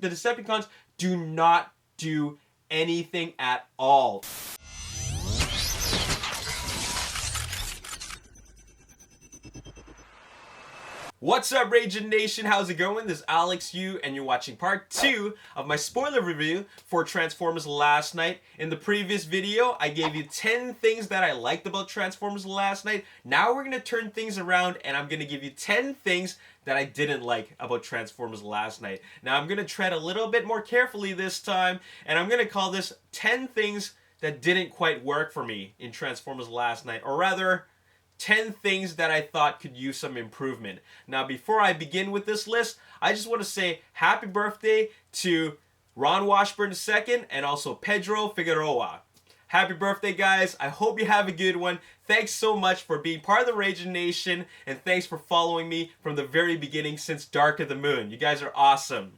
The Decepticons do not do anything at all. What's up, Ragin Nation? How's it going? This is Alex Yu, and you're watching part 2 of my spoiler review for Transformers Last Night. In the previous video, I gave you 10 things that I liked about Transformers Last Night. Now we're going to turn things around, and I'm going to give you 10 things that I didn't like about Transformers Last Night. Now I'm going to tread a little bit more carefully this time, and I'm going to call this 10 things that didn't quite work for me in Transformers Last Night, or rather, 10 things that I thought could use some improvement. Now, before I begin with this list, I just want to say happy birthday to Ron Washburn II and also Pedro Figueroa. Happy birthday, guys. I hope you have a good one. Thanks so much for being part of the Ragin Nation, and thanks for following me from the very beginning since Dark of the Moon. You guys are awesome.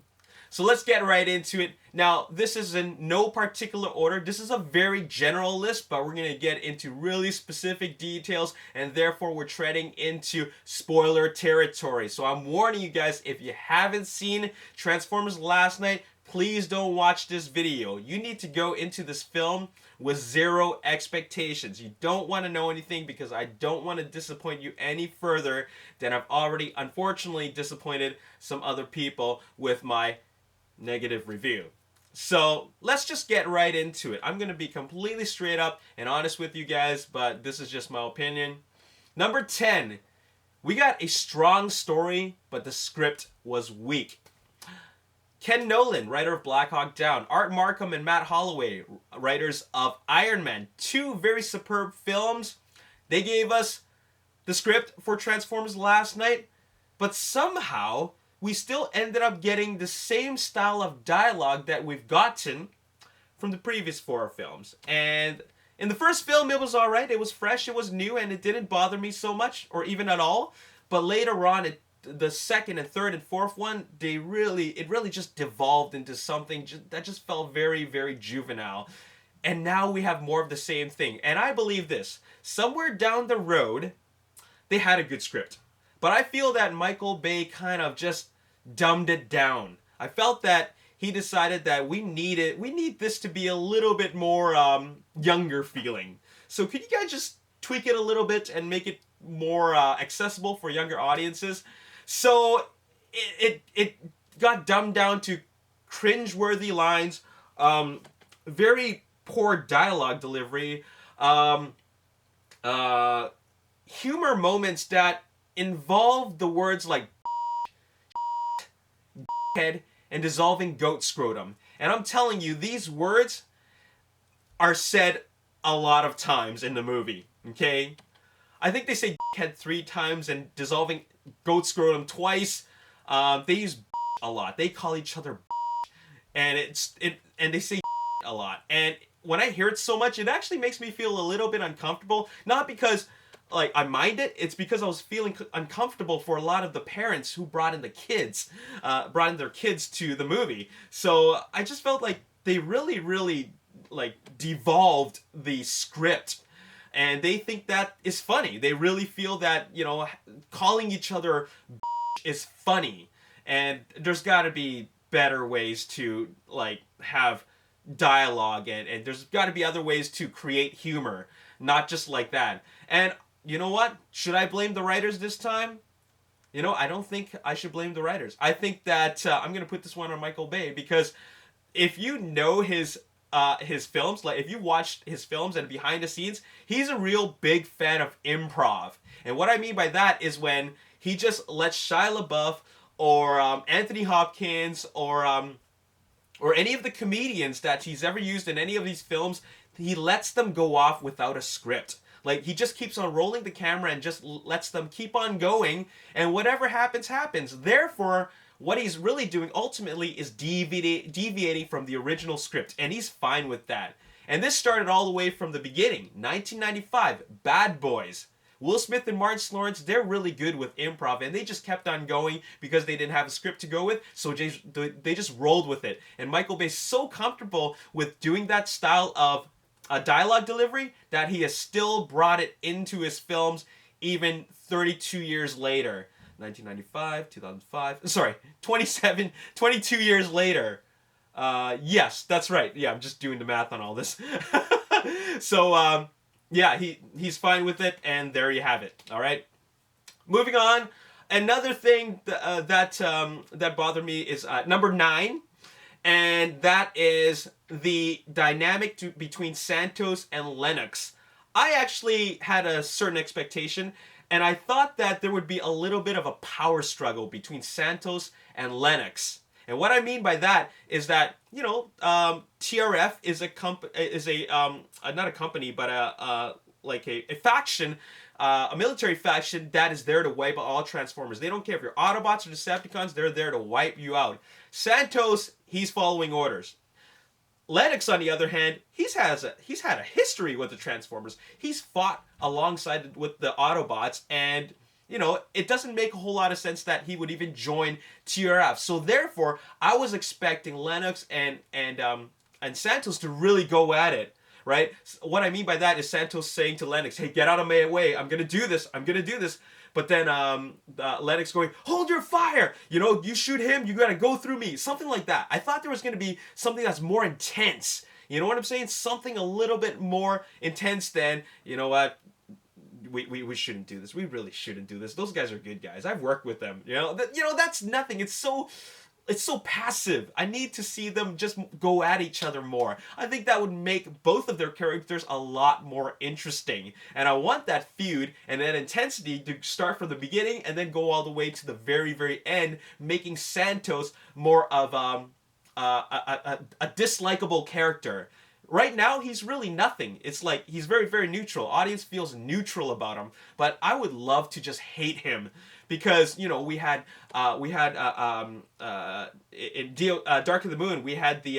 So let's get right into it. Now, this is in no particular order. This is a very general list, but we're going to get into really specific details, and therefore we're treading into spoiler territory. So I'm warning you guys, if you haven't seen Transformers Last Night, please don't watch this video. You need to go into this film with zero expectations. You don't want to know anything because I don't want to disappoint you any further than I've already, unfortunately, disappointed some other people with my negative review. So let's just get right into it. I'm going to be completely straight up and honest with you guys, but this is just my opinion. Number 10, we got a strong story, but the script was weak. Ken Nolan, writer of Black Hawk Down, Art Markham and Matt Holloway, writers of Iron Man, two very superb films. They gave us the script for Transformers Last Night, but somehow we still ended up getting the same style of dialogue that we've gotten from the previous 4 films. And in the first film, it was alright, it was fresh, it was new, and it didn't bother me so much, or even at all. But later on, the second and third and fourth one, it really just devolved into something that just felt very, very juvenile. And now we have more of the same thing. And I believe this, somewhere down the road, they had a good script. But I feel that Michael Bay kind of just dumbed it down. I felt that he decided that we need this to be a little bit more younger feeling. So could you guys just tweak it a little bit and make it more accessible for younger audiences? So it got dumbed down to cringe-worthy lines, very poor dialogue delivery, humor moments that involve the words like head and dissolving goat scrotum. And I'm telling you, these words are said a lot of times in the movie, okay? I think they say head 3 times and dissolving goat scrotum twice. They use a lot. They call each other and and they say a lot. And when I hear it so much, it actually makes me feel a little bit uncomfortable. Not because I mind it, it's because I was feeling uncomfortable for a lot of the parents who brought in their kids to the movie. So I just felt like they really devolved the script, and they think that is funny. They really feel that, calling each other is funny, and there's got to be better ways to have dialogue, and there's got to be other ways to create humor, not just like that. And you know what? Should I blame the writers this time? I don't think I should blame the writers. I think that I'm going to put this one on Michael Bay, because if you know his films, if you watched his films and behind the scenes, he's a real big fan of improv. And what I mean by that is when he just lets Shia LaBeouf or Anthony Hopkins or any of the comedians that he's ever used in any of these films, he lets them go off without a script. He just keeps on rolling the camera and just lets them keep on going, and whatever happens, happens. Therefore, what he's really doing ultimately is deviating from the original script, and he's fine with that. And this started all the way from the beginning. 1995, Bad Boys. Will Smith and Martin Lawrence, they're really good with improv, and they just kept on going because they didn't have a script to go with, so they just rolled with it. And Michael Bay's so comfortable with doing that style of a dialogue delivery that he has still brought it into his films even 32 years later. 1995, 2005. Sorry, 22 years later. Yes, that's right. Yeah, I'm just doing the math on all this. So, yeah, he's fine with it, and there you have it. All right. Moving on. Another thing that bothered me is number 9, and that is the dynamic between Santos and Lennox. I actually had a certain expectation, and I thought that there would be a little bit of a power struggle between Santos and Lennox. And what I mean by that is that, you know, TRF is not a company, but a faction, a military faction that is there to wipe out all Transformers. They don't care if you're Autobots or Decepticons, they're there to wipe you out. Santos, he's following orders. Lennox, on the other hand, he's had a history with the Transformers. He's fought alongside with the Autobots, and you know, it doesn't make a whole lot of sense that he would even join TRF. So therefore, I was expecting Lennox and Santos to really go at it, right? What I mean by that is Santos saying to Lennox, "Hey, get out of my way. I'm gonna do this. I'm gonna do this." But then Lennox going, "Hold your fire! You know, you shoot him, you gotta go through me." Something like that. I thought there was gonna be something that's more intense. You know what I'm saying? Something a little bit more intense than, you know what? We shouldn't do this. We really shouldn't do this. Those guys are good guys. I've worked with them. You know, that's nothing. It's so passive. I need to see them just go at each other more. I think that would make both of their characters a lot more interesting. And I want that feud and that intensity to start from the beginning and then go all the way to the very, very end, making Santos more of a dislikable character. Right now, he's really nothing. It's like he's very, very neutral. Audience feels neutral about him, but I would love to just hate him because, you know, we had in Dark of the Moon, we had the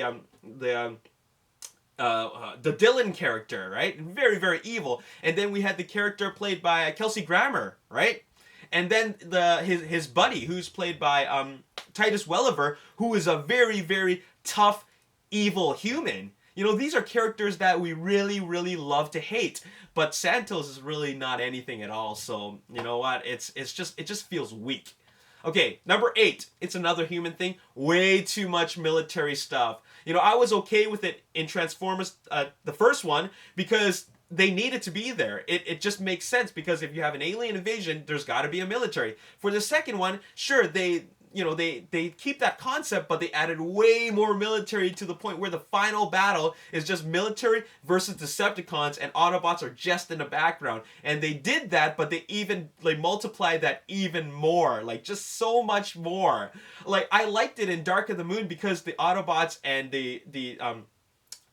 Dylan character, right? Very, very evil, and then we had the character played by Kelsey Grammer, right? And then his buddy, who's played by Titus Welliver, who is a very, very tough, evil human. You know, these are characters that we really, really love to hate. But Santos is really not anything at all. So, you know what? It just feels weak. Okay, number 8. It's another human thing. Way too much military stuff. You know, I was okay with it in Transformers, the first one, because they needed to be there. It just makes sense because if you have an alien invasion, there's got to be a military. For the second one, sure, they keep that concept, but they added way more military to the point where the final battle is just military versus Decepticons, and Autobots are just in the background. And they did that, but they even multiplied that even more, just so much more. I liked it in Dark of the Moon because the Autobots and the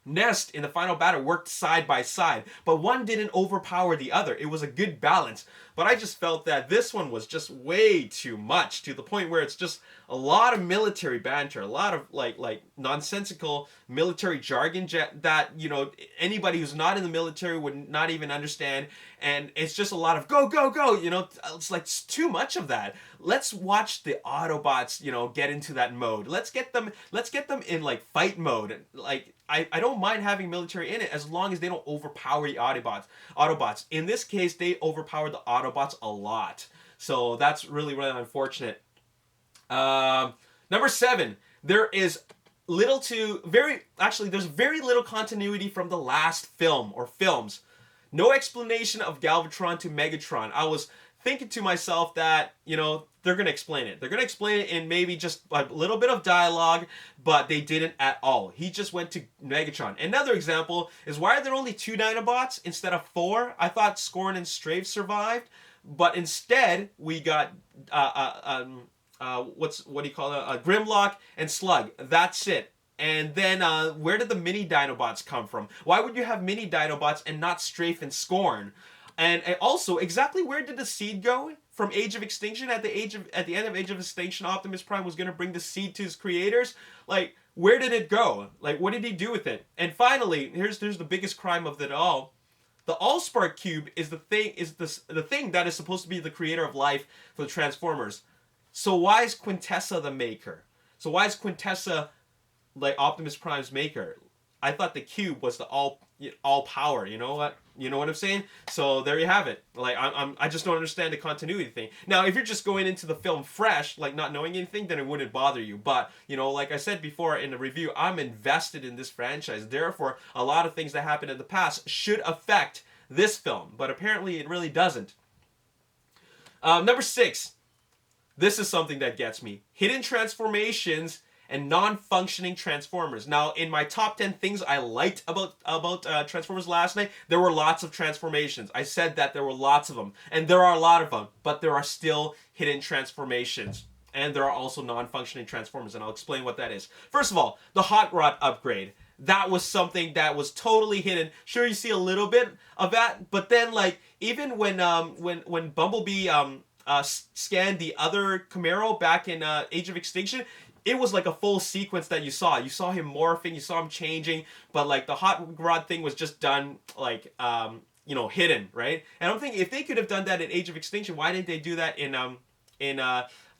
Nest in the final battle worked side by side, but one didn't overpower the other. It was a good balance. But I just felt that this one was just way too much, to the point where it's just a lot of military banter, a lot of like nonsensical military jargon that, you know, anybody who's not in the military would not even understand. And it's just a lot of go, go, go, you know. It's too much of that. Let's watch the Autobots, you know, get into that mode. Let's get them in fight mode. I don't mind having military in it as long as they don't overpower the Autobots. In this case, they overpowered the Autobots a lot. So that's really, really unfortunate. Number 7, there's very little continuity from the last film or films. No explanation of Galvatron to Megatron. I was thinking to myself that, you know, they're going to explain it. They're going to explain it in maybe just a little bit of dialogue, but they didn't at all. He just went to Megatron. Another example is, why are there only 2 Dinobots instead of 4? I thought Scorn and Strafe survived, but instead we got Grimlock and Slug. That's it. And then where did the mini-dinobots come from? Why would you have mini-dinobots and not Strafe and Scorn? And also, exactly where did the seed go from Age of Extinction? At the end of Age of Extinction, Optimus Prime was going to bring the seed to his creators. Where did it go? What did he do with it? And finally, here's the biggest crime of it all. The Allspark Cube is the thing that is supposed to be the creator of life for the Transformers. So why is Quintessa the maker? So why is Quintessa Optimus Prime's maker? I thought the cube was the all power. You know what? You know what I'm saying? So there you have it. Like I just don't understand the continuity thing. Now, if you're just going into the film fresh, like not knowing anything, then it wouldn't bother you. But you know, like I said before in the review, I'm invested in this franchise. Therefore, a lot of things that happened in the past should affect this film, but apparently it really doesn't. Number 6. This is something that gets me. Hidden transformations and non-functioning Transformers. Now, in my top 10 things I liked about Transformers last night, there were lots of transformations. I said that there were lots of them, and there are a lot of them, but there are still hidden transformations. And there are also non-functioning Transformers, and I'll explain what that is. First of all, the Hot Rod upgrade. That was something that was totally hidden. Sure, you see a little bit of that, but then like even when Bumblebee scanned the other Camaro back in Age of Extinction, it was like a full sequence that you saw. You saw him morphing, you saw him changing, but like the hot rod thing was just done like hidden, right? And I'm thinking if they could have done that in Age of Extinction, why didn't they do that in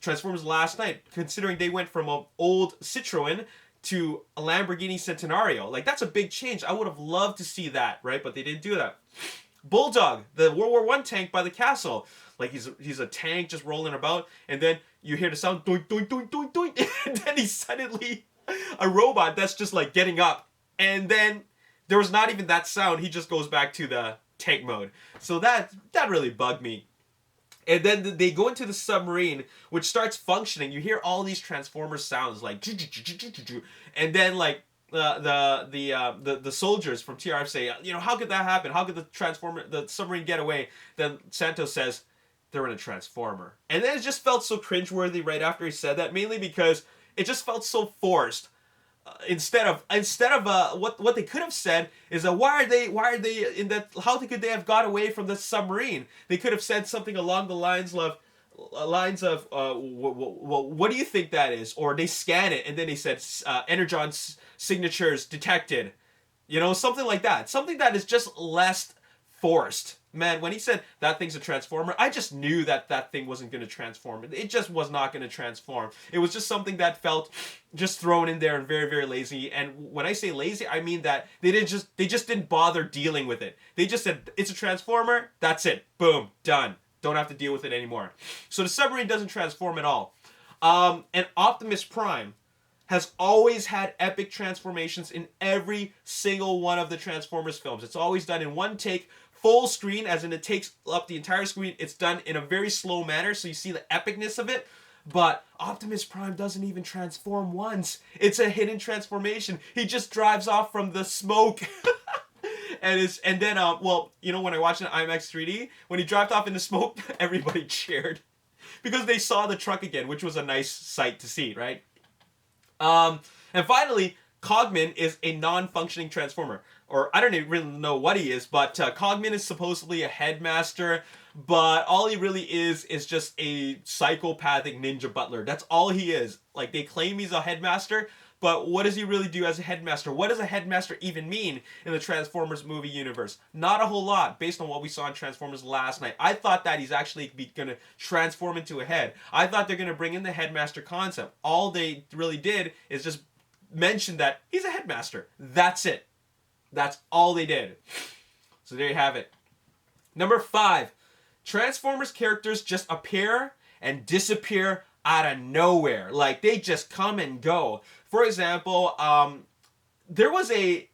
Transformers Last Night? Considering they went from an old Citroen to a Lamborghini Centenario, like that's a big change. I would have loved to see that, right? But they didn't do that. Bulldog, the World War I tank by the castle. Like he's a tank just rolling about, and then you hear the sound doink doink doink doink doink, and then he's suddenly a robot that's just like getting up, and then there was not even that sound. He just goes back to the tank mode. So that really bugged me. And then they go into the submarine, which starts functioning. You hear all these Transformers sounds like, and then like the soldiers from TRF say, how could that happen? How could the submarine get away? Then Santos says, they're in a Transformer. And then it just felt so cringeworthy right after he said that, mainly because it just felt so forced. Instead of what they could have said is that why are they in that, how could they have got away from the submarine? They could have said something along the lines of what do you think that is? Or they scan it and then they said Energon signatures detected, something like that, something that is just less forced. Man, when he said that thing's a Transformer, I just knew that thing wasn't going to transform. It just was not going to transform. It was just something that felt just thrown in there and very, very lazy. And when I say lazy, I mean that they just didn't bother dealing with it. They just said, it's a Transformer, that's it. Boom, done. Don't have to deal with it anymore. So the submarine doesn't transform at all. And Optimus Prime has always had epic transformations in every single one of the Transformers films. It's always done in one take, full screen, as in it takes up the entire screen. It's done in a very slow manner, so you see the epicness of it. But Optimus Prime doesn't even transform once. It's a hidden transformation. He just drives off from the smoke. And then when I watched it in IMAX 3D, when he dropped off in the smoke, everybody cheered. Because they saw the truck again, which was a nice sight to see, right? And finally, Cogman is a non-functioning Transformer. Or I don't even really know what he is, but Cogman is supposedly a headmaster, but all he really is just a psychopathic ninja butler. That's all he is. Like, they claim he's a headmaster, but what does he really do as a headmaster? What does a headmaster even mean in the Transformers movie universe? Not a whole lot, based on what we saw in Transformers Last Night. I thought that he's actually going to transform into a head. I thought they're going to bring in the headmaster concept. All they really did is just mention that he's a headmaster. That's it. That's all they did. So there you have it. Number 5. Transformers characters just appear and disappear out of nowhere. Like, they just come and go. For example, there was a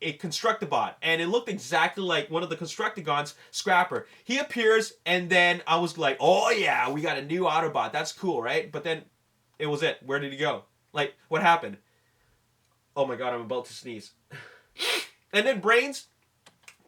Constructabot, and it looked exactly like one of the Constructicons, Scrapper. He appears, and then I was like, oh yeah, we got a new Autobot. That's cool, right? But then it was it. Where did he go? Like, what happened? Oh my god, I'm about to sneeze. And then Brains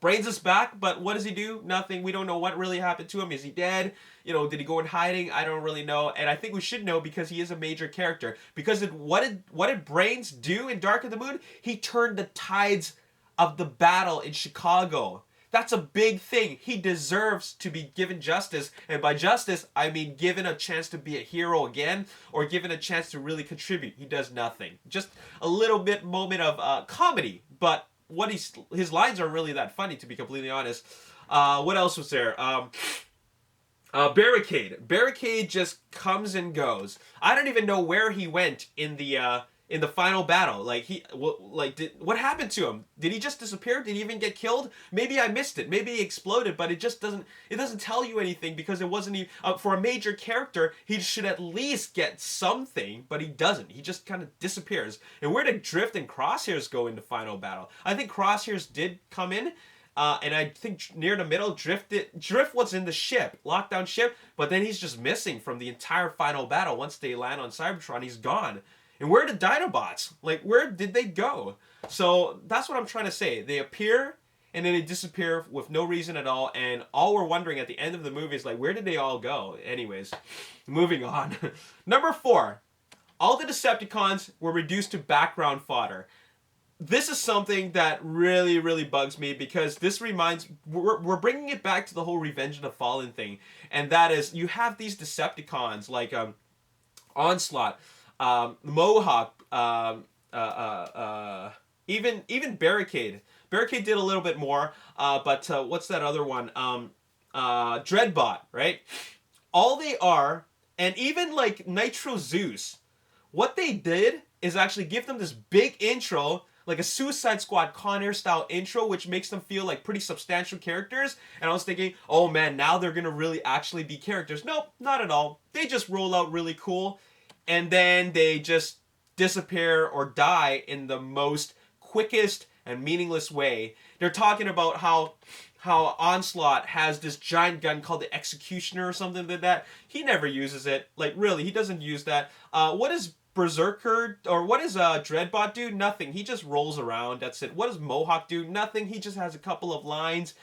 is back, but what does he do? Nothing. We don't know what really happened to him. Is he dead? Did he go in hiding? I don't really know. And I think we should know because he is a major character. Because what did Brains do in Dark of the Moon? He turned the tides of the battle in Chicago. That's a big thing. He deserves to be given justice. And by justice, I mean given a chance to be a hero again, or given a chance to really contribute. He does nothing. Just a little bit moment of comedy, but his lines aren't really that funny, to be completely honest. What else was there? Barricade. Barricade just comes and goes. I don't even know where he went in the in the final battle. Like what happened to him? Did he just disappear? Did he even get killed? Maybe I missed it. Maybe he exploded, but it just doesn't tell you anything because it wasn't even for a major character. He should at least get something, but he doesn't. He just kind of disappears. And where did Drift and Crosshairs go in the final battle? I think Crosshairs did come in. And I think near the middle, Drift was in the ship, lockdown ship, but then he's just missing from the entire final battle. Once they land on Cybertron, he's gone. And where are the Dinobots? Like, where did they go? So that's what I'm trying to say. They appear and then they disappear with no reason at all. And all we're wondering at the end of the movie is like, where did they all go? Anyways, moving on. Number 4, all the Decepticons were reduced to background fodder. This is something that really, really bugs me because this reminds, we're bringing it back to the whole Revenge of the Fallen thing. And that is, you have these Decepticons like Onslaught, Mohawk, even Barricade. Barricade did a little bit more, but what's that other one? Dreadbot, right? All they are, and even like Nitro Zeus, what they did is actually give them this big intro, like a Suicide Squad Con Air style intro, which makes them feel like pretty substantial characters. And I was thinking, oh man, now they're gonna really actually be characters. Nope, not at all. They just roll out really cool, and then they just disappear or die in the most quickest and meaningless way. They're talking about how Onslaught has this giant gun called the Executioner or something like that. He never uses it. Like, really, he doesn't use that. What is Berserker, or what does Dreadbot do? Nothing. He just rolls around. That's it. What does Mohawk do? Nothing. He just has a couple of lines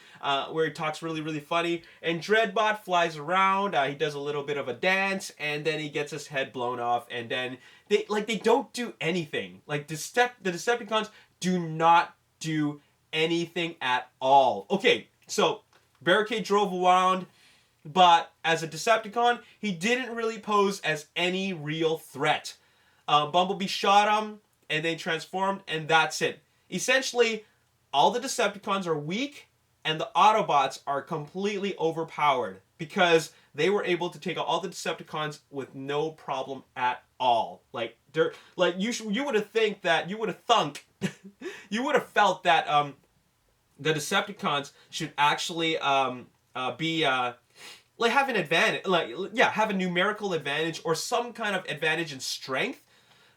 where he talks really, really funny. And Dreadbot flies around. He does a little bit of a dance, and then he gets his head blown off. And then they don't do anything. Like the Decepticons do not do anything at all. Okay, so Barricade drove around, but as a Decepticon, he didn't really pose as any real threat. Bumblebee shot him, and they transformed, and that's it. Essentially, all the Decepticons are weak, and the Autobots are completely overpowered because they were able to take out all the Decepticons with no problem at all. Like they're like you would have thunk you would have felt that the Decepticons should actually be like have an advantage, have a numerical advantage or some kind of advantage in strength.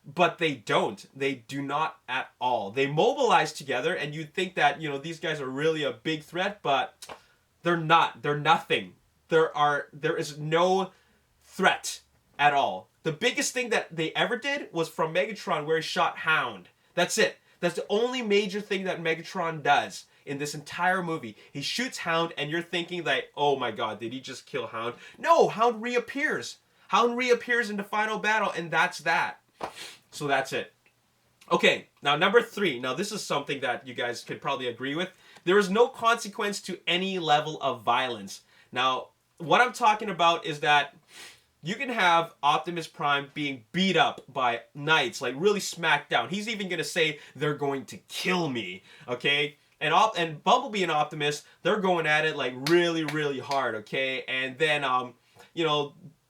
But they don't. They do not at all. They mobilize together, and you'd think that, these guys are really a big threat, but they're not. They're nothing. There is no threat at all. The biggest thing that they ever did was from Megatron, where he shot Hound. That's it. That's the only major thing that Megatron does in this entire movie. He shoots Hound, and you're thinking like, oh my god, did he just kill Hound? No, Hound reappears. Hound reappears in the final battle, and that's that. So that's it. Okay, now number 3. Now this is something that you guys could probably agree with. There is no consequence to any level of violence. Now, what I'm talking about is that you can have Optimus Prime being beat up by knights, like really smacked down. He's even going to say, they're going to kill me, okay? And Bumblebee and Optimus, they're going at it like really, really hard, okay? And then,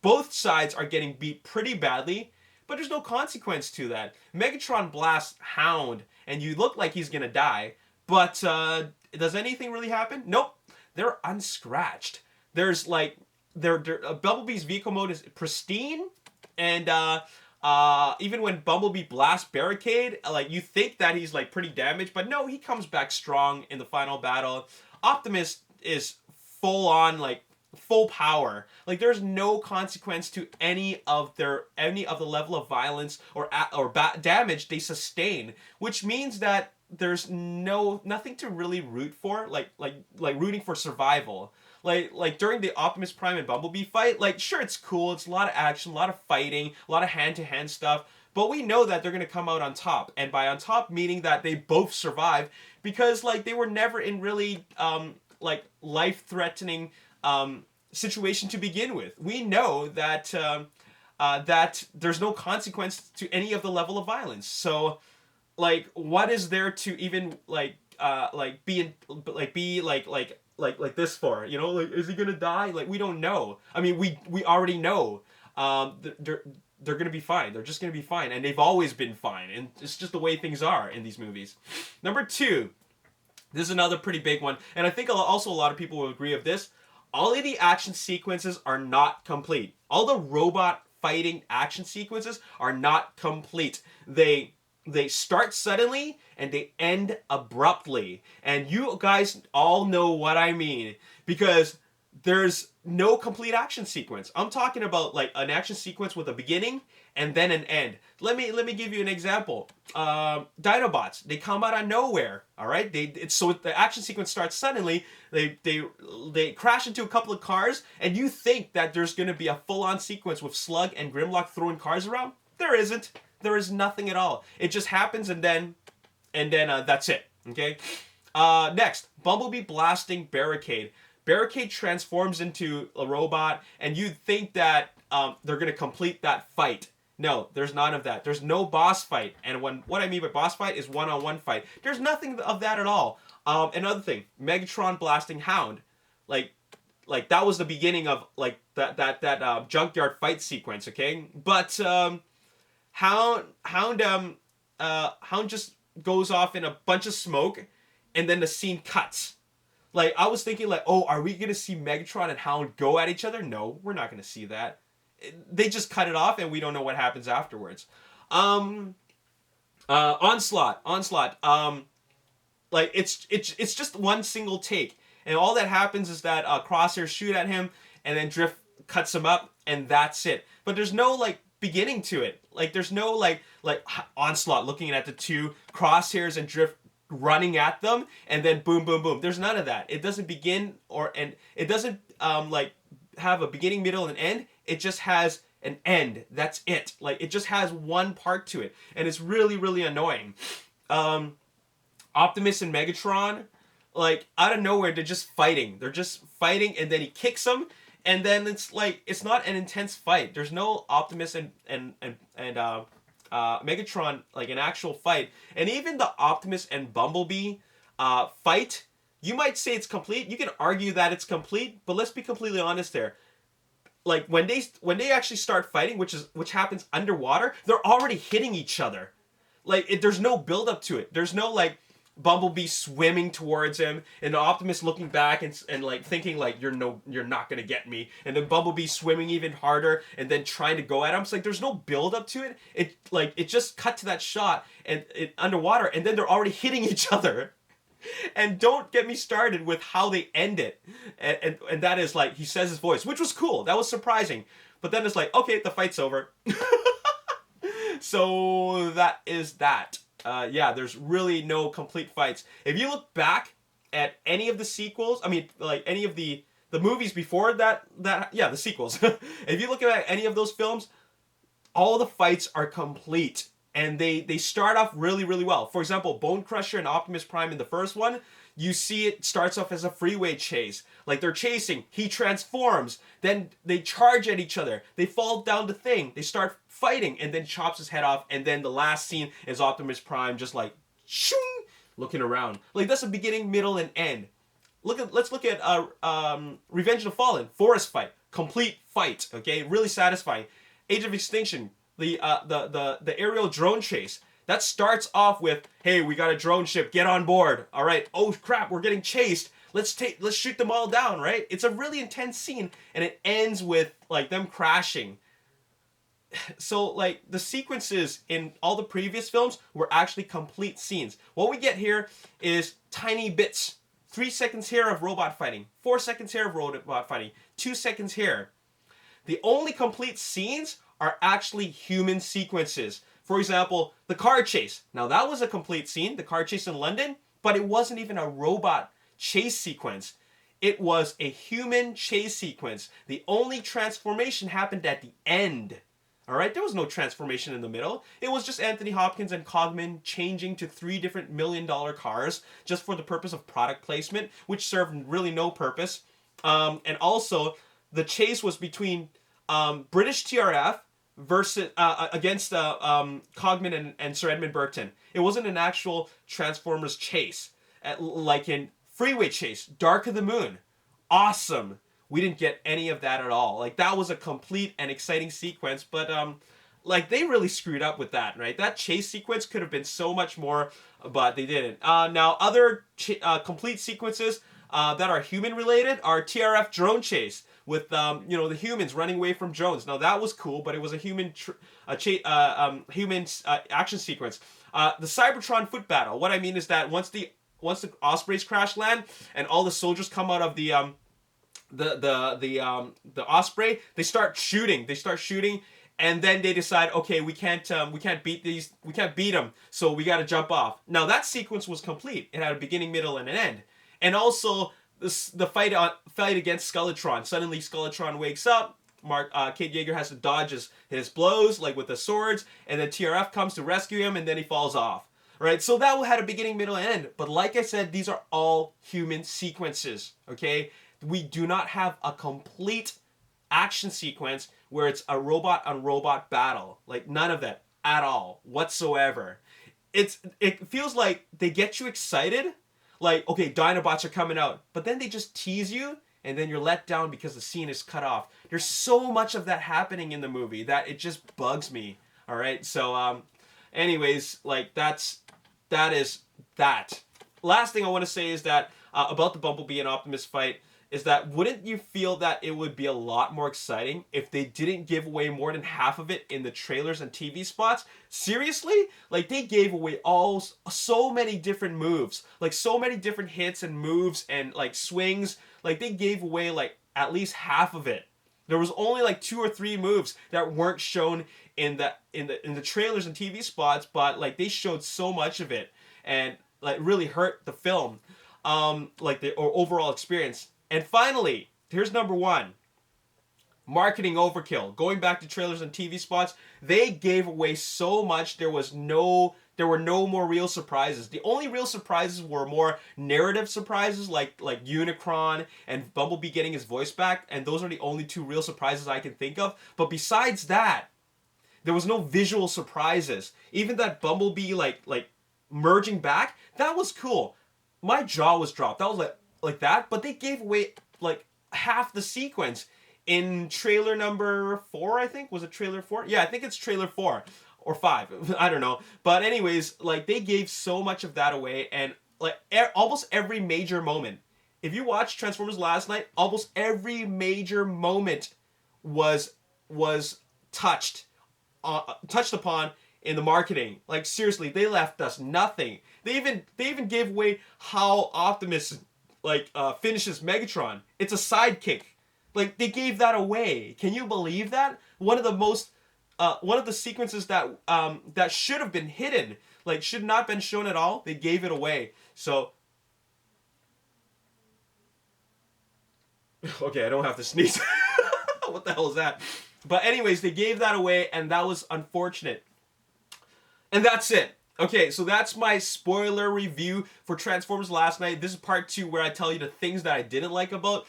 both sides are getting beat pretty badly. But there's no consequence to that. Megatron blasts Hound, and you look like he's gonna die. But does anything really happen? Nope. They're unscratched. There's like, Bumblebee's vehicle mode is pristine, and even when Bumblebee blasts Barricade, like you think that he's like pretty damaged, but no, he comes back strong in the final battle. Optimus is full on like full power. Like there's no consequence to any of the level of violence or damage they sustain, which means that there's nothing to really root for, like rooting for survival. Like during the Optimus Prime and Bumblebee fight, like sure it's cool, it's a lot of action, a lot of fighting, a lot of hand-to-hand stuff, but we know that they're going to come out on top. And by on top meaning that they both survive because like they were never in really like life-threatening situation to begin with. We know that that there's no consequence to any of the level of violence. So, like, what is there to even be this for? Like, is he gonna die? Like, we don't know. I mean, we already know. they're gonna be fine. They're just gonna be fine, and they've always been fine, and it's just the way things are in these movies. Number 2, this is another pretty big one, and I think also a lot of people will agree of this. All of the action sequences are not complete. All the robot fighting action sequences are not complete. They start suddenly and they end abruptly. And you guys all know what I mean, because there's no complete action sequence. I'm talking about like an action sequence with a beginning and then an end. Let me give you an example. Dinobots, they come out of nowhere. All right, so the action sequence starts suddenly. They crash into a couple of cars, and you think that there's going to be a full-on sequence with Slug and Grimlock throwing cars around. There isn't. There is nothing at all. It just happens, and then that's it. Okay. Next, Bumblebee blasting Barricade. Barricade transforms into a robot, and you think that they're going to complete that fight. No, there's none of that. There's no boss fight. And what I mean by boss fight is one-on-one fight. There's nothing of that at all. Another thing, Megatron blasting Hound. Like that was the beginning of like that junkyard fight sequence, okay? But Hound just goes off in a bunch of smoke, and then the scene cuts. Like, I was thinking, like, oh, are we going to see Megatron and Hound go at each other? No, we're not going to see that. They just cut it off, and we don't know what happens afterwards. Onslaught. Like, it's just one single take. And all that happens is that Crosshairs shoot at him, and then Drift cuts him up, and that's it. But there's no, like, beginning to it. Like, there's no, like Onslaught looking at the two, Crosshairs and Drift running at them, and then boom, boom, boom. There's none of that. It doesn't begin it doesn't like have a beginning, middle, and end. It just has an end. That's it. Like, it just has one part to it, and it's really, really annoying. Optimus and Megatron, like, out of nowhere, they're just fighting. They're just fighting, and then he kicks him, and then it's like, it's not an intense fight. There's no Optimus and Megatron, like an actual fight. And even the Optimus and Bumblebee fight, you might say it's complete. You can argue that it's complete, but let's be completely honest there. Like, when they actually start fighting, which happens underwater, they're already hitting each other. Like, there's no build up to it. There's no, like, Bumblebee swimming towards him, and Optimus looking back and like thinking like, you're not gonna get me, and then Bumblebee swimming even harder and then trying to go at him. It's like, there's no build up to it. It just cut to that shot and it underwater, and then they're already hitting each other. And don't get me started with how they end it, and that is like, he says his voice, which was cool. That was surprising. But then it's like, okay, the fight's over. So that is that. Yeah, there's really no complete fights. If you look back at any of the sequels, I mean, like any of the movies before that, yeah, the sequels. If you look at any of those films, all the fights are complete. And they start off really, really well. For example, Bone Crusher and Optimus Prime in the first one, you see it starts off as a freeway chase. Like, they're chasing, he transforms, then they charge at each other, they fall down the thing, they start fighting, and then chops his head off, and then the last scene is Optimus Prime just like, shoo, looking around. Like, that's the beginning, middle, and end. Let's look at Revenge of the Fallen, forest fight, complete fight, okay, really satisfying. Age of Extinction, the aerial drone chase. That starts off with, hey, we got a drone ship, get on board. All right, oh crap, we're getting chased. Let's shoot them all down, right? It's a really intense scene, and it ends with like them crashing. So like, the sequences in all the previous films were actually complete scenes. What we get here is tiny bits. 3 seconds here of robot fighting, 4 seconds here of robot fighting, 2 seconds here. The only complete scenes are actually human sequences. For example, the car chase. Now, that was a complete scene, the car chase in London, but it wasn't even a robot chase sequence. It was a human chase sequence. The only transformation happened at the end. All right, there was no transformation in the middle. It was just Anthony Hopkins and Cogman changing to 3 different $1 million cars just for the purpose of product placement, which served really no purpose. And also, the chase was between British TRF versus against Cogman and Sir Edmund Burton. It wasn't an actual Transformers chase, like in Freeway Chase, Dark of the Moon. Awesome. We didn't get any of that at all. Like, that was a complete and exciting sequence, but like they really screwed up with that, right? That chase sequence could have been so much more, but they didn't. Now, other complete sequences that are human related are TRF drone chase with the humans running away from drones. Now that was cool, but it was a human action sequence. The Cybertron foot battle. What I mean is that once the Ospreys crash land and all the soldiers come out of the Osprey, they start shooting. And then they decide, okay, we can't beat them, so we got to jump off. Now that sequence was complete. It had a beginning, middle, and an end. And also the fight against Skeletron. Suddenly Skeletron wakes up. Kate Yeager has to dodge his blows, like with the swords, and then TRF comes to rescue him, and then he falls off. Right? So that had a beginning, middle, and end. But like I said, these are all human sequences. Okay? We do not have a complete action sequence where it's a robot on robot battle. Like none of that at all whatsoever. It feels like they get you excited, like, okay, Dinobots are coming out, but then they just tease you and then you're let down because the scene is cut off. There's so much of that happening in the movie that it just bugs me. All right, so anyways, like that is that. Last thing I want to say is that about the Bumblebee and Optimus fight is that wouldn't you feel that it would be a lot more exciting if they didn't give away more than half of it in the trailers and TV spots? Seriously? Like they gave away so many different moves, like so many different hits and moves and like swings. Like they gave away like at least half of it. There was only like 2 or 3 moves that weren't shown in the trailers and TV spots, but like they showed so much of it and like really hurt the film, like the overall experience. And finally, here's number 1. Marketing overkill. Going back to trailers and TV spots, they gave away so much. There were no more real surprises. The only real surprises were more narrative surprises, like Unicron and Bumblebee getting his voice back, and those are the only 2 real surprises I can think of. But besides that, there was no visual surprises. Even that Bumblebee like merging back, that was cool. My jaw was dropped. That was like that, but they gave away like half the sequence in trailer number 4, I think. Was it trailer 4? Yeah, I think it's trailer 4 or 5. I don't know. But anyways, like they gave so much of that away, and like almost every major moment. If you watch Transformers last night, almost every major moment was touched upon in the marketing. Like seriously, they left us nothing. They even gave away how Optimus finishes Megatron. It's a sidekick. Like they gave that away. Can you believe that? One of the sequences that should have been hidden, like should not have been shown at all. They gave it away. So okay, I don't have to sneeze. What the hell is that? But anyways, they gave that away, and that was unfortunate. And that's it. Okay, so that's my spoiler review for Transformers Last Night. This is part 2 where I tell you the things that I didn't like about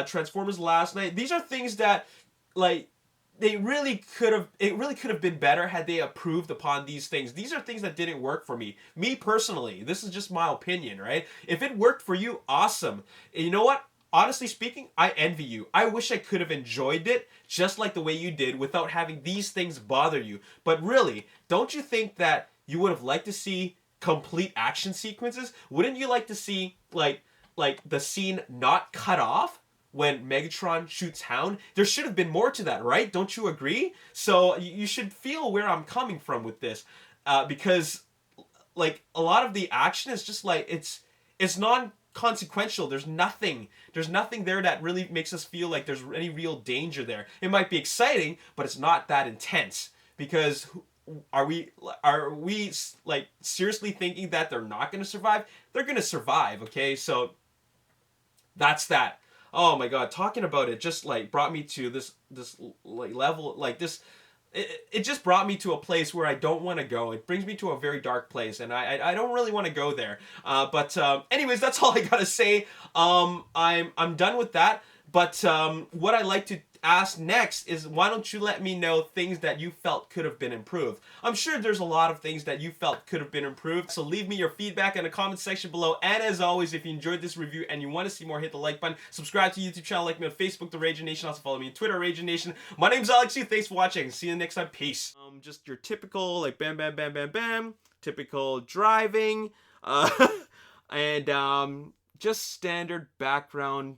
Transformers Last Night. These are things that, like, it really could have been better had they approved upon these things. These are things that didn't work for me. Me personally, this is just my opinion, right? If it worked for you, awesome. And you know what? Honestly speaking, I envy you. I wish I could have enjoyed it just like the way you did without having these things bother you. But really, don't you think that you would have liked to see complete action sequences? Wouldn't you like to see like the scene not cut off when Megatron shoots Hound? There should have been more to that, right? Don't you agree? So you should feel where I'm coming from with this, because like a lot of the action is just like it's non-consequential. There's nothing there that really makes us feel like there's any real danger there. It might be exciting, but it's not that intense. Because are we like seriously thinking that they're not going to survive? They're going to survive, okay? So that's that. Oh my god, talking about it just like brought me to this like level, like this. It just brought me to a place where I don't want to go. It brings me to a very dark place, and I don't really want to go there. But anyways, that's all I gotta say. I'm done with that. But what I like to ask next is, why don't you let me know things that you felt could have been improved? I'm sure there's a lot of things that you felt could have been improved, so leave me your feedback in the comment section below. And as always, if you enjoyed this review and you want to see more, hit the like button, subscribe to the YouTube channel, like me on Facebook, the Ragin Nation, also follow me on Twitter, Ragin Nation. My name's Alex Yu, thanks for watching, see you next time, peace. Just your typical, like, bam, bam, bam, bam, bam, typical driving, and just standard background